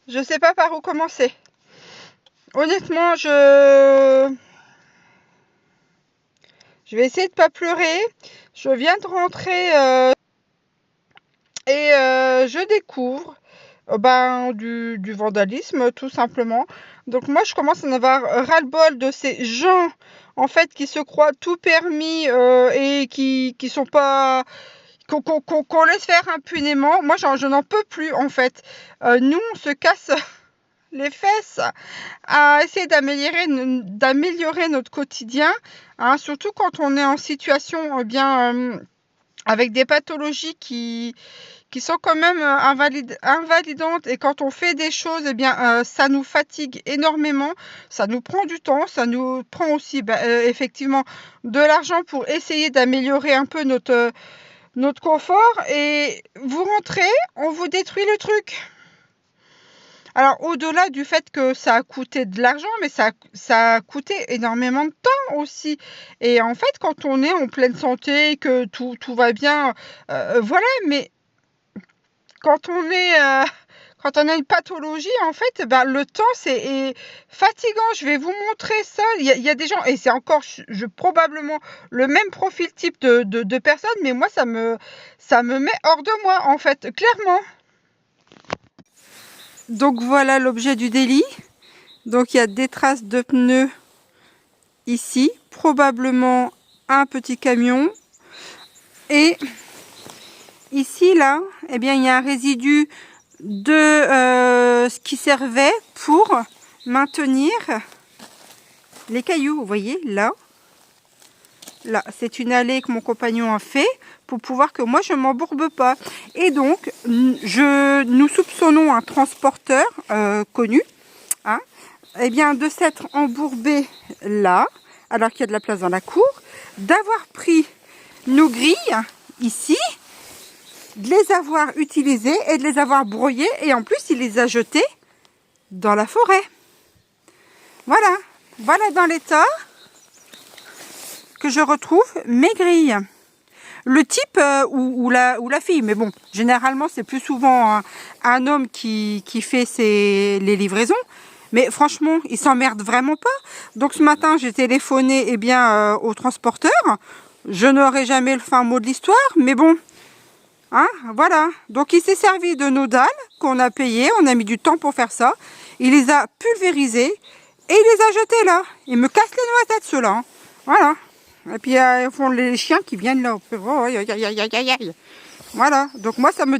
Je sais pas par où commencer. Honnêtement, je vais essayer de pas pleurer. Je viens de rentrer et je découvre du vandalisme tout simplement. Donc moi je commence à en avoir ras-le-bol de ces gens en fait qui se croient tout permis et qui sont pas qu'on laisse faire impunément. Moi je n'en peux plus en fait. Nous on se casse les fesses à essayer d'améliorer notre quotidien, hein, surtout quand on est en situation avec des pathologies qui sont quand même invalidantes, et quand on fait des choses, ça nous fatigue énormément, ça nous prend du temps, ça nous prend aussi effectivement de l'argent pour essayer d'améliorer un peu notre confort, et vous rentrez, on vous détruit le truc. Alors, au-delà du fait que ça a coûté de l'argent, mais ça a coûté énormément de temps aussi. Et en fait, quand on est en pleine santé, que tout va bien, voilà, mais quand on a une pathologie, en fait, le temps, c'est fatigant. Je vais vous montrer ça. Il y a des gens, et c'est encore probablement le même profil type de personnes, mais moi, ça me met hors de moi, en fait, clairement. Donc voilà l'objet du délit. Donc il y a des traces de pneus ici, probablement un petit camion. Et ici, là, il y a un résidu de ce qui servait pour maintenir les cailloux. Vous voyez, là, c'est une allée que mon compagnon a fait pour pouvoir que moi je ne m'embourbe pas. Et donc, nous soupçonnons un transporteur connu, hein, de s'être embourbé là, alors qu'il y a de la place dans la cour, d'avoir pris nos grilles ici, de les avoir utilisées et de les avoir broyées, et en plus il les a jetées dans la forêt. Voilà dans l'état que je retrouve mes grilles. Le type ou la fille, mais bon, généralement c'est plus souvent un homme qui fait les livraisons, mais franchement il s'emmerde vraiment pas. Donc ce matin j'ai téléphoné au transporteur. Je n'aurai jamais le fin mot de l'histoire, mais bon, hein, voilà. Donc il s'est servi de nos dalles qu'on a payées, on a mis du temps pour faire ça, il les a pulvérisées et il les a jetées là. Il me casse les noisettes ceux-là, hein. Voilà. Et puis ils font les chiens qui viennent là. Oh, aïe, aïe, aïe, aïe, aïe. Voilà, donc moi ça me